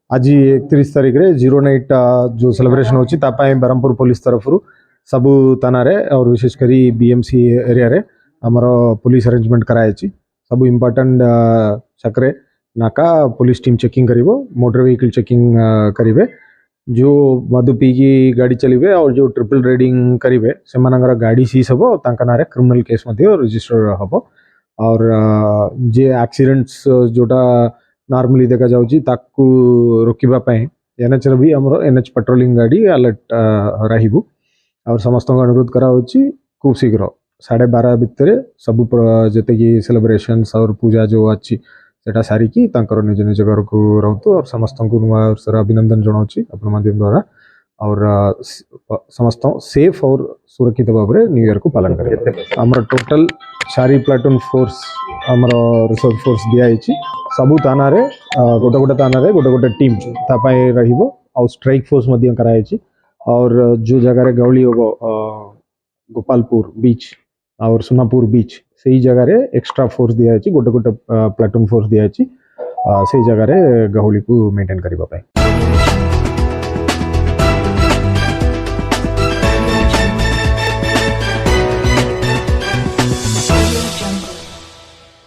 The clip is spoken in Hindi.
आज 31 तारीख रे जीरो नाइट जो सेलिब्रेशन होची तापाई बरहमपुर पुलिस तरफ सबू थाना रे और विशेषकर बीएमसी एरिया रे हमर पुलिस अरेंजमेंट कराई सब इम्पोर्टेंट छकरे नाका पुलिस टीम चेकिंग करिवो मोटर व्हीकल चेकिंग करिवे जो मधु पीकी गाड़ी चलिए और जो ट्रिपल रेडिंग करेंगे से गाड़ी सीज हम तारे क्रिमिनल केस रजिस्टर हम और जे एक्सीडेंट्स जोटा नॉर्मली देखा जाउची ताकू रोकिबापी एनएच भी आमर एनएच पेट्रोलिंग गाड़ी अलर्ट रहिबु और समस्त अनुरोध कराउची खूब शीघ्र 12:30 भितर सब जते कि सेलिब्रेशंस और पूजा जो अच्छी सेटा सारिकी निज निज घर को रहतु और समस्त को नुआ वर्षर अभिनंदन जनाऊँगी अपन माध्यम द्वारा और समस्त सेफ और सुरक्षित भाव में न्यू ईयर को पालन करें। आमर टोटल 4 प्लाटून फोर्स आमर रिजर्व फोर्स दिखाई सबू थाना रे गोटे गोटे थाना रे गोटे गोटे टीम तापाई रहिबो और स्ट्राइक फोर्स मध्य कराई और जो जगह गौली हम गोपालपुर बीच और सोनापुर बीच से ही जगह रे एक्स्ट्रा फोर्स दिया गोटे गोटे प्लाटून फोर्स दिया से जगह रे गहुली को मेंटेन करबा पाई।